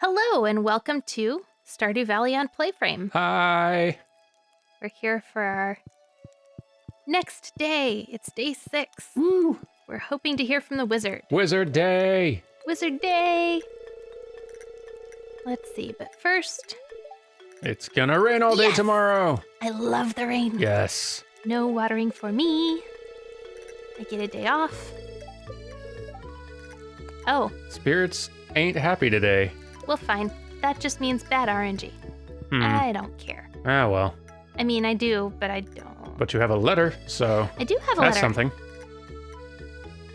Hello and welcome to Stardew Valley on PlayFrame. Hi. We're here for our next day. It's day 6. Woo. We're hoping to hear from the wizard. Wizard Day. Wizard Day! Let's see, but first... It's gonna rain all day Yes! tomorrow. I love the rain. Yes. No watering for me. I get a day off. Oh, Spirits ain't happy today. well fine. That just means bad RNG. I don't care. Ah, well. I mean, I do, but I don't. But you have a letter, so I do have a that's letter. something.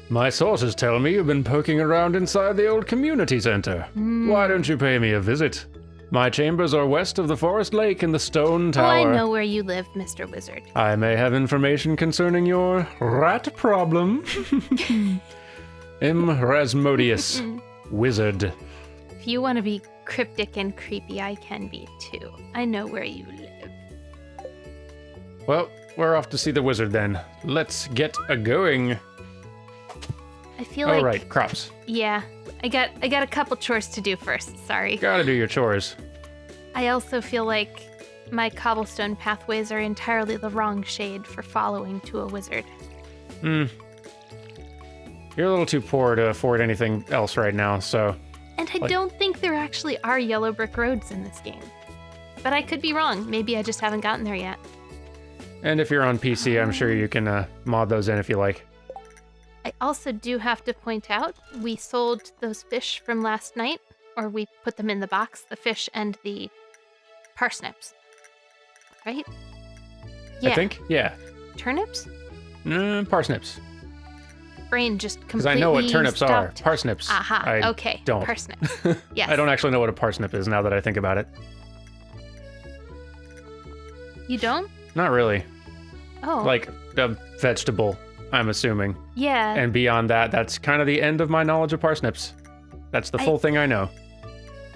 My sources tell me you've been poking around inside the old community center. Why don't you pay me a visit? My chambers are west of the forest lake in the stone Oh, tower. I know where you live, Mr. Wizard. I may have information concerning your rat problem. Rasmodius, wizard. If you want to be cryptic and creepy, I can be too. I know where you live. Well, we're off to see the wizard then. Let's get a-going. I feel like... All right, crops. Yeah, I got a couple chores to do first, sorry. Gotta do your chores. I also feel like my cobblestone pathways are entirely the wrong shade for following to a wizard. You're a little too poor to afford anything else right now, so... And I don't think there actually are yellow brick roads in this game. But I could be wrong. Maybe I just haven't gotten there yet. And if you're on PC, I'm sure you can mod those in if you like. I also do have to point out, we sold those fish from last night, or we put them in the box, the fish and the parsnips. Right? Yeah. I think? Yeah. Turnips? Parsnips. Brain just completely Because I know what turnips stopped. are. Parsnips. Aha, I okay. don't. Parsnips. Yes. I don't actually know what a parsnip is now that I think about it. You don't? Not really. Oh. Like a vegetable, I'm assuming. Yeah. And beyond that, that's kind of the end of my knowledge of parsnips. That's the full thing I know.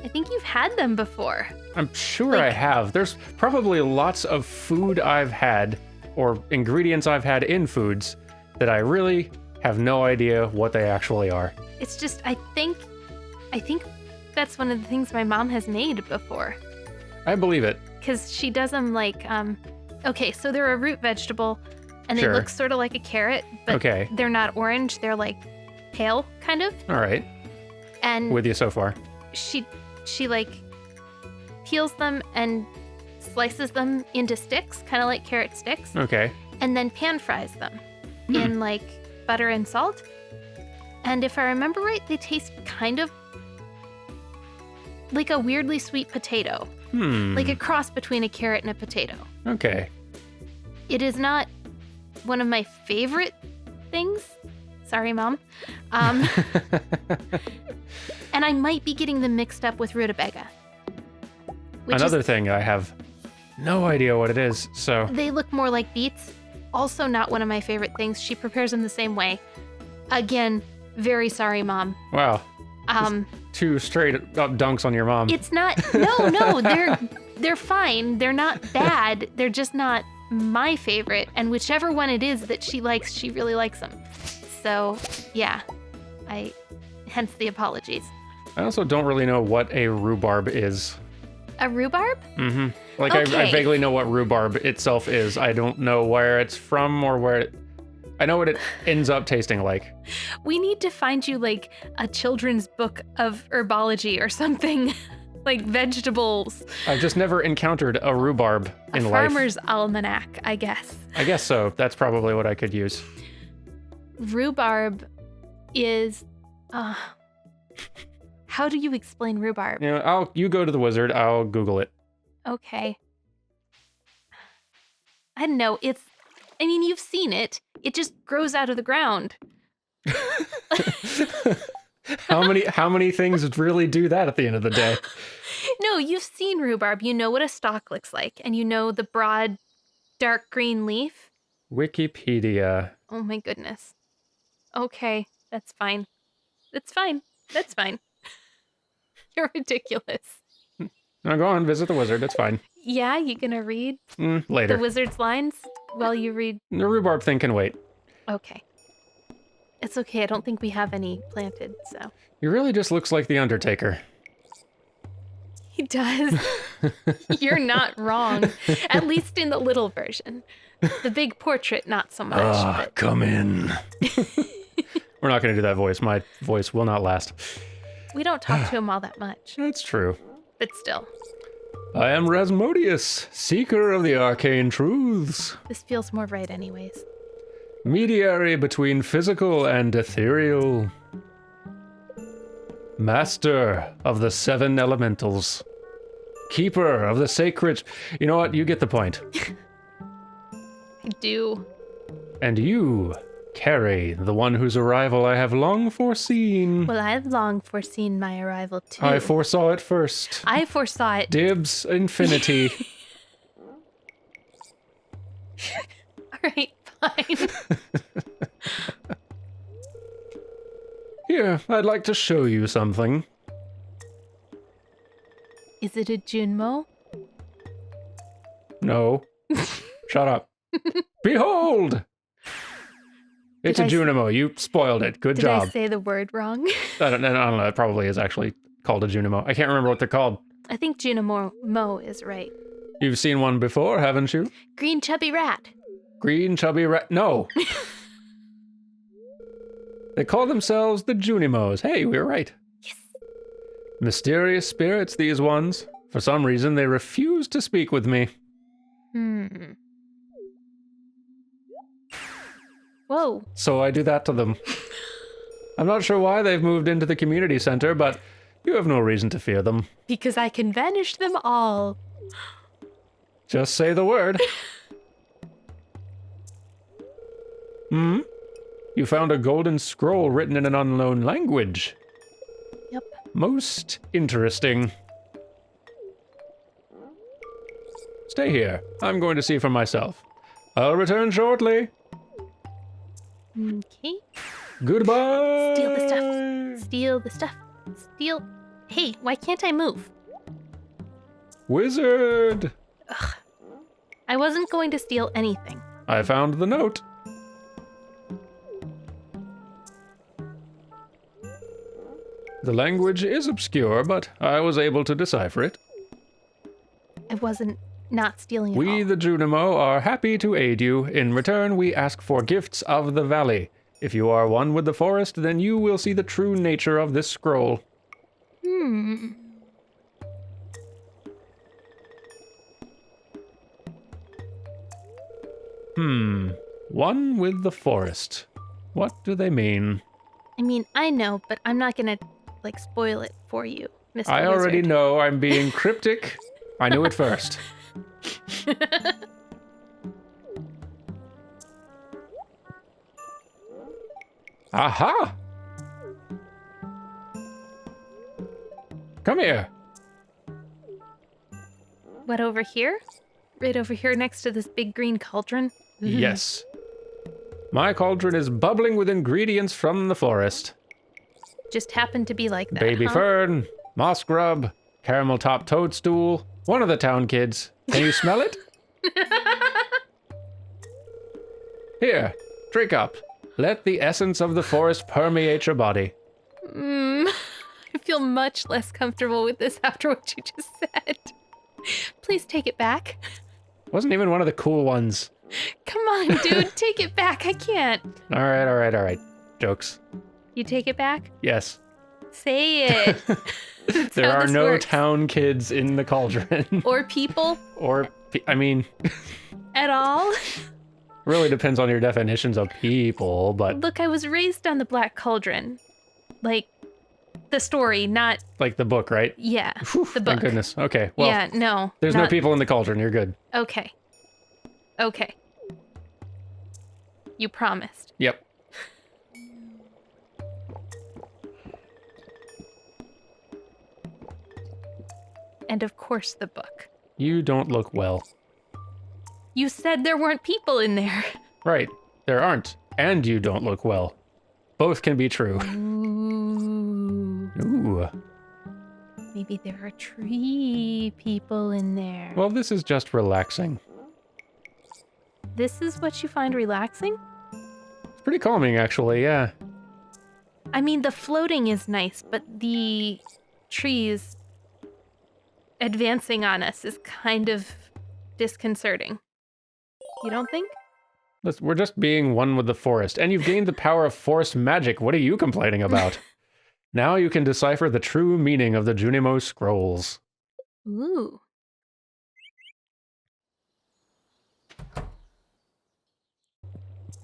I think you've had them before. I'm sure I have. There's probably lots of food I've had, or ingredients I've had in foods, that I really have no idea what they actually are. It's just, I think that's one of the things my mom has made before. I believe it. Because she does them like, okay, so they're a root vegetable, and they Sure. look sort of like a carrot, but Okay. they're not orange. They're like pale, kind of. All right. And With you so far. she like peels them and slices them into sticks, kind of like carrot sticks, Okay. and then pan fries them in like butter and salt. And if I remember right, they taste kind of like a weirdly sweet potato, like a cross between a carrot and a potato. Okay. It is not one of my favorite things. Sorry, Mom. And I might be getting them mixed up with rutabaga. Another thing, I have no idea what it is, so... They look more like beets. Also not one of my favorite things. She prepares them the same way. Again, very sorry, Mom. Wow. Two straight up dunks on your mom. It's not... No, they're fine. They're not bad. They're just not my favorite. And whichever one it is that she likes, she really likes them. So, yeah. Hence the apologies. I also don't really know what a rhubarb is. A rhubarb? Mm-hmm. Like, Okay. I vaguely know what rhubarb itself is. I don't know where it's from or where it... I know what it ends up tasting like. We need to find you like a children's book of herbology or something. Like vegetables. I've just never encountered a rhubarb in life. Farmer's almanac, I guess. I guess so. That's probably what I could use. Rhubarb is... how do you explain rhubarb? You know, you go to the wizard. I'll Google it. Okay. I don't know. I mean, you've seen it. It just grows out of the ground. How many things really do that at the end of the day? No, you've seen rhubarb. You know what a stalk looks like. And you know the broad, dark green leaf. Wikipedia. Oh my goodness. Okay, that's fine. That's fine. That's fine. You're ridiculous. No, go on, visit the wizard. It's fine. Yeah, you gonna read Later. the wizard's lines while you read? The rhubarb thing can wait. Okay. It's okay. I don't think we have any planted, so. He really just looks like the Undertaker. He does. You're not wrong. At least in the little version. The big portrait, not so much. But... Come in. We're not going to do that voice. My voice will not last. We don't talk to him all that much. That's true. But still. I am Rasmodius, seeker of the arcane truths. This feels more right anyways. Mediary between physical and ethereal. Master of the 7 elementals. Keeper of the sacred... You know what? You get the point. I do. And you, Carrie, the one whose arrival I have long foreseen. Well, I've long foreseen my arrival too. I foresaw it first. I foresaw it. Dibs infinity. All right, fine. Here, I'd like to show you something. Is it a Junmo? No. Shut up. Behold! It's a Junimo. You spoiled it. Good job. Did I say the word wrong? I don't know. It probably is actually called a Junimo. I can't remember what they're called. I think Junimo is right. You've seen one before, haven't you? Green chubby rat. Green chubby rat. No. They call themselves the Junimos. Hey, we were right. Yes. Mysterious spirits, these ones. For some reason, they refuse to speak with me. Whoa. So I do that to them. I'm not sure why they've moved into the community center, but you have no reason to fear them. Because I can banish them all. Just say the word. You found a golden scroll written in an unknown language. Yep. Most interesting. Stay here. I'm going to see for myself. I'll return shortly. Okay. Goodbye. Steal the stuff. Steal the stuff. Steal. Hey, why can't I move? Wizard. Ugh. I wasn't going to steal anything. I found the note. The language is obscure, but I was able to decipher it. I wasn't not stealing at all. We, the Junimo, are happy to aid you. In return, we ask for gifts of the valley. If you are one with the forest, then you will see the true nature of this scroll. One with the forest. What do they mean? I mean, I know, but I'm not gonna, spoil it for you, Mr. I already Wizard. know I'm being cryptic. I knew it first. Aha! Come here. What, over here? Right over here next to this big green cauldron? Yes. My cauldron is bubbling with ingredients from the forest. Just happened to be like that, Baby huh? fern, moss grub, caramel top toadstool, one of the town kids. Can you smell it? Here, drink up. Let the essence of the forest permeate your body. I feel much less comfortable with this after what you just said. Please take it back. Wasn't even one of the cool ones. Come on, dude, take it back. I can't. All right. Jokes. You take it back? Yes. Say it. That's There how are this no works. town kids in the cauldron. Or people at all. Really depends on your definitions of people, but Look, I was raised on the Black Cauldron. Like, the story, not... like the book, right? Yeah, Whew, the book. Thank goodness. Okay, well, yeah, no. there's no not- people in the cauldron. You're good. Okay. You promised. Yep. And of course the book. You don't look well. You said there weren't people in there. Right. There aren't. And you don't look well. Both can be true. Ooh. Ooh. Maybe there are tree people in there. Well, this is just relaxing. This is what you find relaxing? It's pretty calming, actually, yeah. I mean, the floating is nice, but the trees... advancing on us is kind of disconcerting. You don't think? We're just being one with the forest, and you've gained the power of forest magic. What are you complaining about? Now you can decipher the true meaning of the Junimo scrolls. Ooh.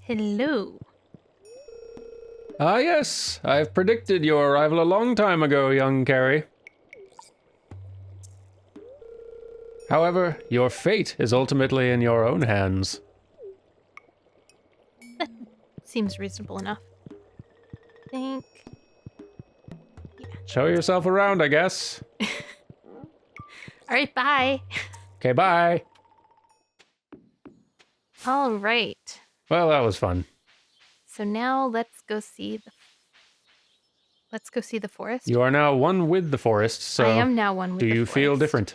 Hello. Ah, yes. I've predicted your arrival a long time ago, young Carrie. However, your fate is ultimately in your own hands. That seems reasonable enough. Think. Show yourself around, I guess. All right, bye. Okay, bye. All right. Well, that was fun. So now let's go see the forest. You are now one with the forest, so I am now one with the do forest. you feel different?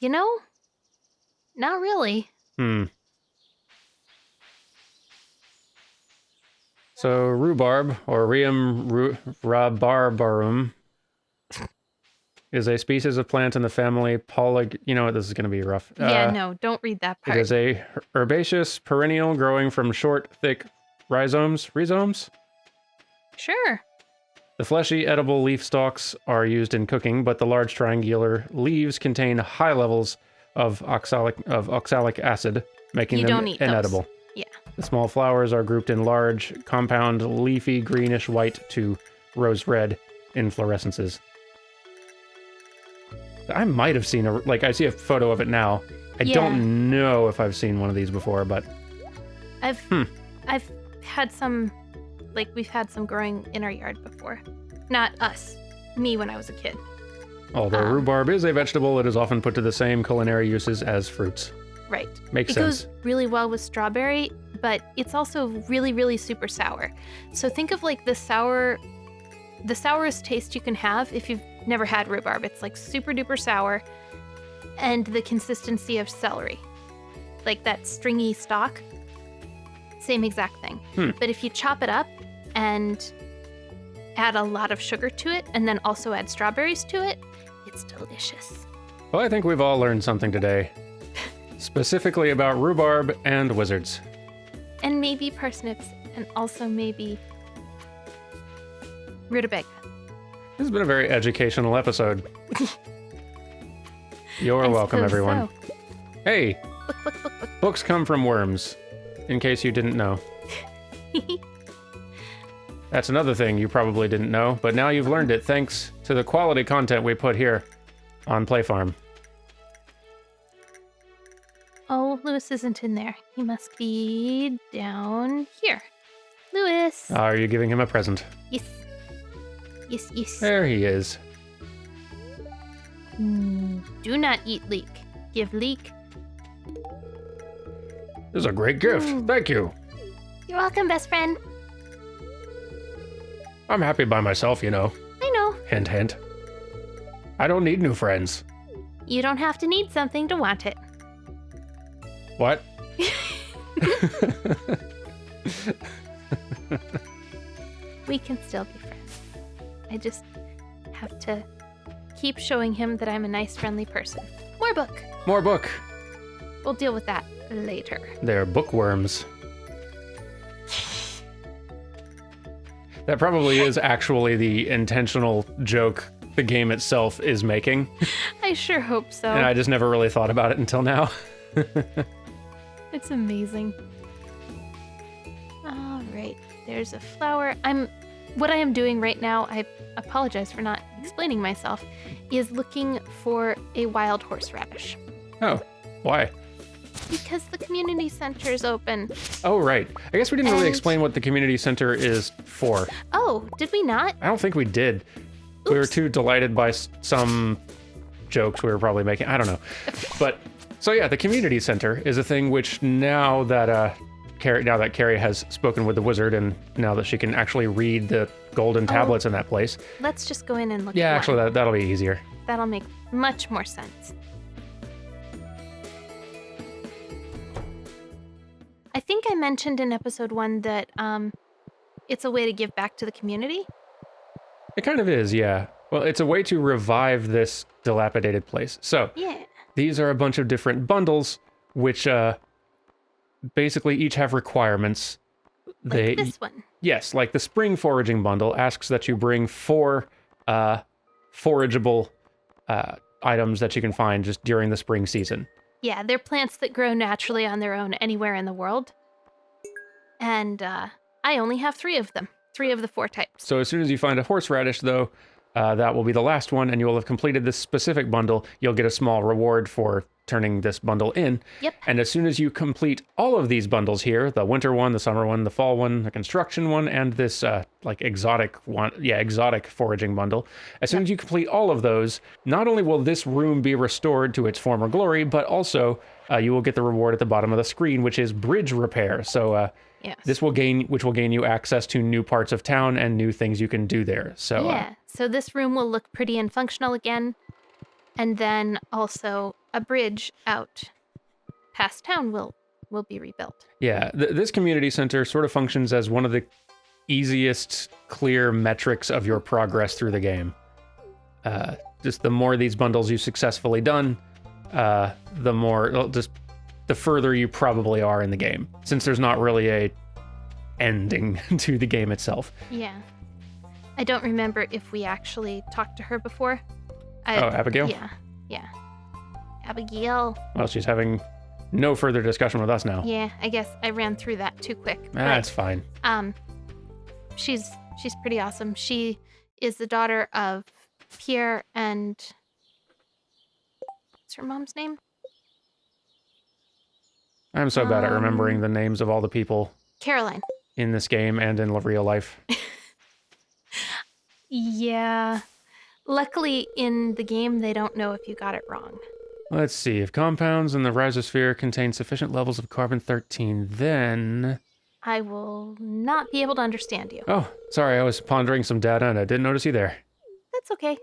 You know, not really. So rhubarb, or rhubarbarum, is a species of plant in the family You know what, this is going to be rough. Yeah, no, don't read that part. It is a herbaceous perennial growing from short, thick rhizomes? Sure. The fleshy, edible leaf stalks are used in cooking, but the large triangular leaves contain high levels of oxalic acid, making You them don't eat those. inedible. Yeah. The small flowers are grouped in large, compound, leafy greenish white to rose red inflorescences. I might have seen I see a photo of it now. I don't know if I've seen one of these before, but I've had some, we've had some growing in our yard before. Not us. Me when I was a kid. although rhubarb is a vegetable, it is often put to the same culinary uses as fruits. Right. Makes sense. It goes really well with strawberry, but it's also really, really super sour. So think of the sourest taste you can have if you've never had rhubarb. It's super duper sour and the consistency of celery. Like that stringy stalk. Same exact thing. But if you chop it up and add a lot of sugar to it and then also add strawberries to it, it's delicious. Well, I think we've all learned something today. Specifically about rhubarb and wizards. And maybe parsnips, and also maybe rutabaga. This has been a very educational episode. You're I welcome, suppose everyone. so. Hey, Book. books come from worms, in case you didn't know. That's another thing you probably didn't know, but now you've learned it thanks to the quality content we put here on PlayFrame. Oh, Lewis isn't in there. He must be down here. Lewis. Are you giving him a present? Yes. Yes. There he is. Do not eat leek. Give leek. This is a great gift. Thank you. You're welcome, best friend. I'm happy by myself, you know. I know. Hint, hint. I don't need new friends. You don't have to need something to want it. What? We can still be friends. I just have to keep showing him that I'm a nice, friendly person. More book. More book. We'll deal with that later. They're bookworms. That probably is actually the intentional joke the game itself is making. I sure hope so. And I just never really thought about it until now. It's amazing. All right, there's a flower. What I am doing right now, I apologize for not explaining myself, is looking for a wild horseradish. Oh, why? Because the community center is open. Oh, right. I guess we didn't really explain what the community center is for. Oh, did we not? I don't think we did. Oops. We were too delighted by some jokes we were probably making. I don't know. But, so yeah, the community center is a thing which now that Carrie has spoken with the wizard and now that she can actually read the golden tablets in that place. Let's just go in and look Yeah, at actually, one. that'll be easier. That'll make much more sense. I think I mentioned in episode 1 that it's a way to give back to the community. It kind of is, yeah. Well, it's a way to revive this dilapidated place. So Yeah. these are a bunch of different bundles, which basically each have requirements. Like this one. Yes, like the spring foraging bundle asks that you bring 4 forageable items that you can find just during the spring season. Yeah, they're plants that grow naturally on their own anywhere in the world. And I only have 3 of them. 3 of the 4 types. So as soon as you find a horseradish, though, that will be the last one, and you will have completed this specific bundle. You'll get a small reward for turning this bundle in. Yep. And as soon as you complete all of these bundles here, the winter one, the summer one, the fall one, the construction one, and this exotic one, exotic foraging bundle, as soon as you complete all of those, not only will this room be restored to its former glory, but also you will get the reward at the bottom of the screen, which is bridge repair. So Yes. this will gain you access to new parts of town and new things you can do there. So Yeah, so this room will look pretty and functional again. And then also a bridge out past town will be rebuilt. yeah, this community center sort of functions as one of the easiest clear metrics of your progress through the game. Just the more these bundles you've successfully done, the further you probably are in the game, since there's not really a ending to the game itself. Yeah. I don't remember if we actually talked to her before. Abigail? Yeah. Abigail. Well, she's having no further discussion with us now. Yeah, I guess I ran through that too quick. That's fine. She's pretty awesome. She is the daughter of Pierre and what's her mom's name? I'm so bad at remembering the names of all the people Caroline. in this game and in real life. Yeah. Luckily, in the game, they don't know if you got it wrong. Let's see. If compounds in the rhizosphere contain sufficient levels of carbon-13, then... I will not be able to understand you. Oh, sorry. I was pondering some data and I didn't notice you there. That's okay.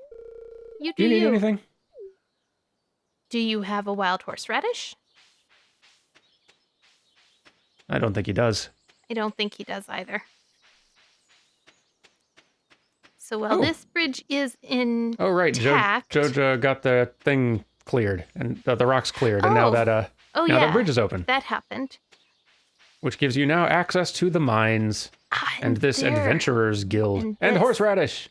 You Do do you need anything? Do you have a wild horseradish? I don't think he does. I don't think he does either. So while this bridge is in Oh, right. Joja got the thing cleared, and the rocks cleared, and now that that bridge is open. That happened. Which gives you now access to the mines and this Adventurers Guild and horseradish.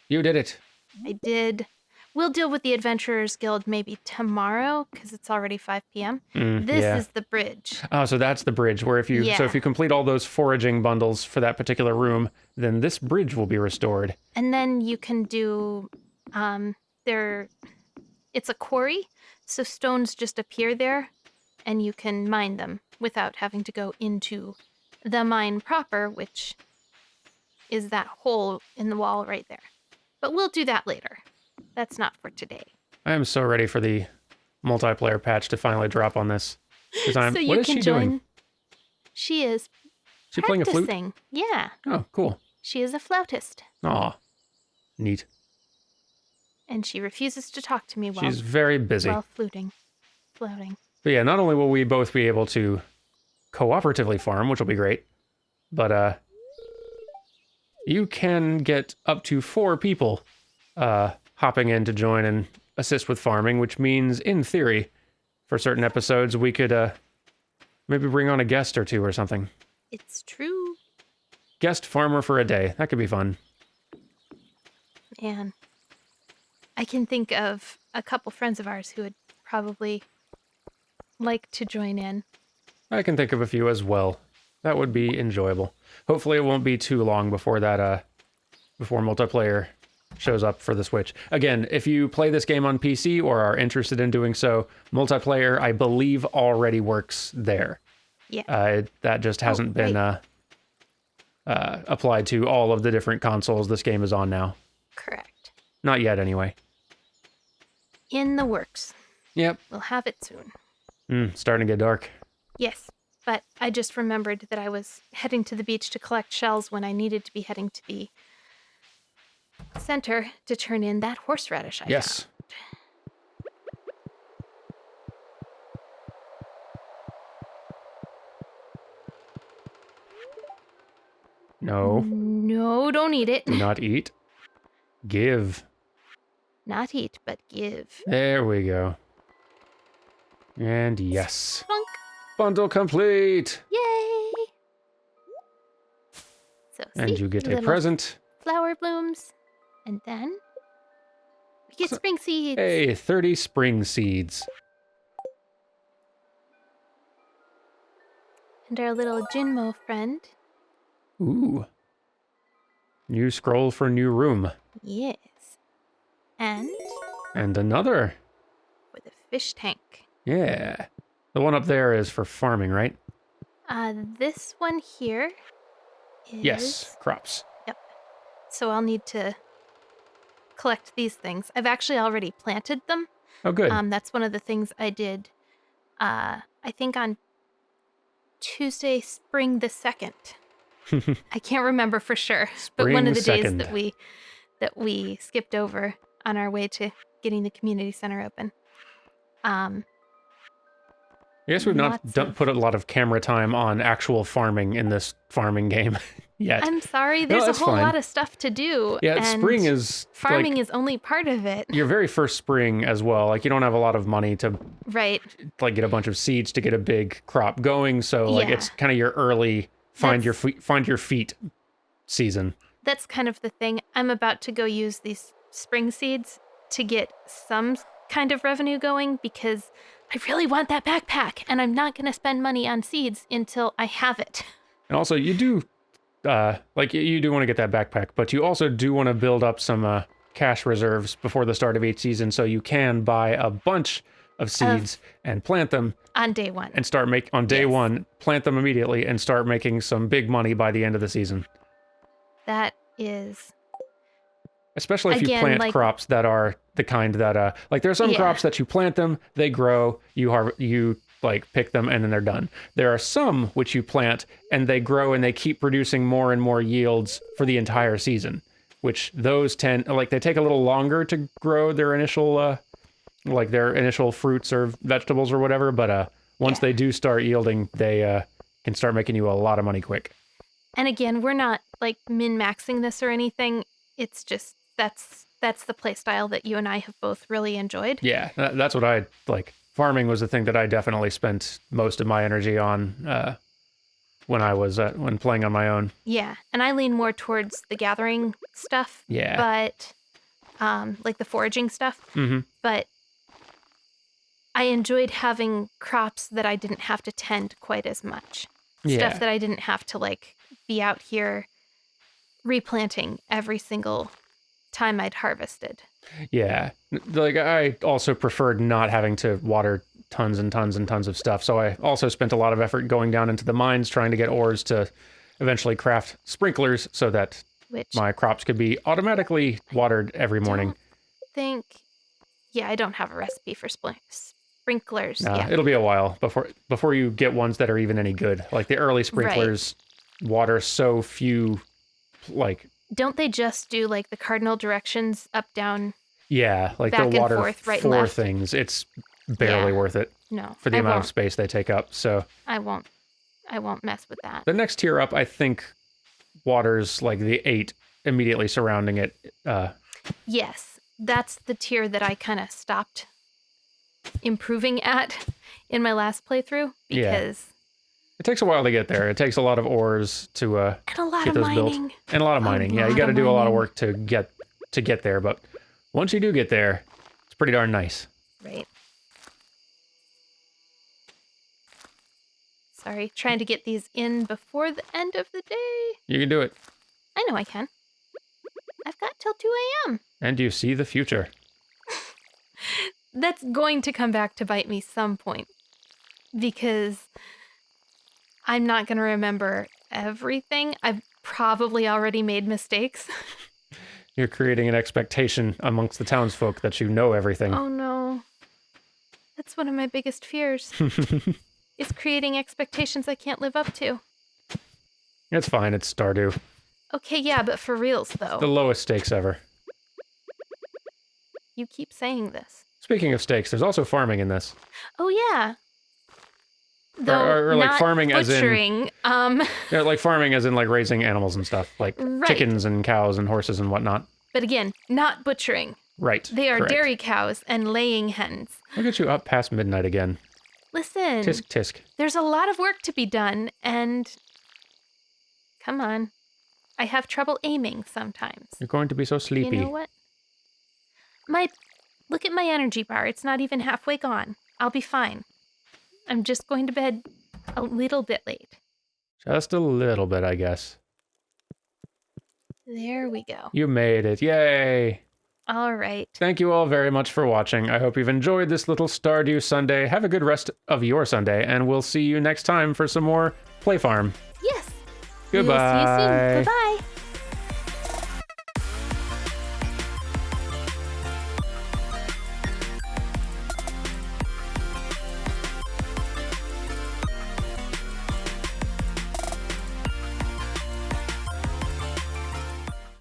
You did it. I did. We'll deal with the Adventurers Guild maybe tomorrow because it's already 5 p.m. This is the bridge. Oh, so that's the bridge where if you complete all those foraging bundles for that particular room, then this bridge will be restored. And then you can do it's a quarry, so stones just appear there and you can mine them without having to go into the mine proper, which is that hole in the wall right there. But we'll do that later. That's not for today. I am so ready for the multiplayer patch to finally drop on this. What is she doing? She is She playing a flute? Yeah. Oh, cool. She is a flautist. Aw, neat. And she refuses to talk to me while She's very busy. While fluting. Flouting. But yeah, not only will we both be able to cooperatively farm, which will be great, but you can get up to 4 people hopping in to join and assist with farming, which means, in theory, for certain episodes, we could maybe bring on a guest or 2 or something. It's true. Guest farmer for a day. That could be fun. Man. I can think of a couple friends of ours who would probably like to join in. I can think of a few as well. That would be enjoyable. Hopefully it won't be too long before that, before multiplayer shows up for the Switch. Again, if you play this game on PC or are interested in doing so, multiplayer, I believe, already works there. Yeah. That just hasn't been applied to all of the different consoles this game is on now. Correct. Not yet, anyway. In the works. Yep. We'll have it soon. Starting to get dark. Yes, but I just remembered that I was heading to the beach to collect shells when I needed to be heading to the center to turn in that horseradish I Yes. found. No. No, don't eat it. Do not eat. Give. Not eat, but give. There we go. And yes. Plunk. Bundle complete! Yay! So, And see, you get a little present. flower blooms. And then we get spring seeds. Hey, 30 spring seeds. And our little Jinmo friend. Ooh. New scroll for new room. Yes. And And another. for the fish tank. Yeah. The one up there is for farming, right? This one here is... Yes, crops. Yep. So I'll need to collect these things. I've actually already planted them. Oh, good. That's one of the things I did, I think on Tuesday, spring the 2nd. I can't remember for sure, but one of the Spring days 2nd. that we skipped over on our way to getting the community center open. I guess we've not put a lot of camera time on actual farming in this farming game yet. I'm sorry, there's a that's whole fine. lot of stuff to do. Yeah, and spring is farming like, is only part of it. your very first spring as well. Like, you don't have a lot of money to Right. like get a bunch of seeds to get a big crop going. So like Yeah. it's kind of your early find your feet season. That's kind of the thing. I'm about to go use these spring seeds to get some kind of revenue going because I really want that backpack and I'm not going to spend money on seeds until I have it. And also you do you do want to get that backpack, but you also do want to build up some cash reserves before the start of each season so you can buy a bunch of seeds and plant them On day one. and start on day Yes. one, plant them immediately and start making some big money by the end of the season. That is... Especially if you Again, plant like- crops that are the kind that like there are some Yeah. crops that you plant them, they grow, you like pick them and then they're done. There are some which you plant and they grow and they keep producing more and more yields for the entire season, which those they take a little longer to grow their initial their initial fruits or vegetables or whatever, but once they do start yielding, they can start making you a lot of money quick. And again, we're not like min-maxing this or anything. It's just that's the play style that you and I have both really enjoyed. Yeah, that's what I like. Farming was the thing that I definitely spent most of my energy on when I was when playing on my own. Yeah, and I lean more towards the gathering stuff. Yeah. But like the foraging stuff. Mm-hmm. But I enjoyed having crops that I didn't have to tend quite as much. Yeah. Stuff that I didn't have to like be out here replanting every single time I'd harvested. Yeah. Like I also preferred not having to water tons and tons and tons of stuff. So I also spent a lot of effort going down into the mines trying to get ores to eventually craft sprinklers so that Which my crops could be automatically watered every morning. I don't have a recipe for sprinklers. Yeah. It'll be a while before you get ones that are even any good. Like the early sprinklers water so few, like... Don't they just do like the cardinal directions up, down? Yeah, like Back they'll and water forth, right and 4 left. things. It's barely worth it No. for the I amount won't. of space they take up. So I won't mess with that. the next tier up, I think, waters like the 8 immediately surrounding it. Yes, that's the tier that I kind of stopped improving at in my last playthrough because It takes a while to get there. It takes a lot of ores to and a lot get of those built. mining. And a lot of mining. Yeah, you lot got to of do a lot of mining. work to get there. But once you do get there, it's pretty darn nice. Right. Sorry, trying to get these in before the end of the day. You can do it. I know I can. I've got till 2 a.m. And you see the future. That's going to come back to bite me some point because I'm not going to remember everything. I've probably already made mistakes. You're creating an expectation amongst the townsfolk that you know everything. Oh no. That's one of my biggest fears. Is creating expectations I can't live up to. It's fine. It's Stardew. Okay, yeah, but for reals though. The lowest stakes ever. You keep saying this. Speaking of stakes, there's also farming in this. Oh yeah. Though Or like not farming as in- butchering. Yeah, like farming as in like raising animals and stuff, like Right. chickens and cows and horses and whatnot. But again, not butchering. Right. They are correct. dairy cows and laying hens. Look at you up past midnight again. Listen, Tisk tisk. there's a lot of work to be done, and come on. I have trouble aiming sometimes. You're going to be so sleepy. You know what? Look at my energy bar. It's not even halfway gone. I'll be fine. I'm just going to bed a little bit late. Just a little bit, I guess. There we go. You made it. Yay. All right. Thank you all very much for watching. I hope you've enjoyed this little Stardew Sunday. Have a good rest of your Sunday, and we'll see you next time for some more Play Farm. Yes. Goodbye. We'll see you soon. Bye-bye.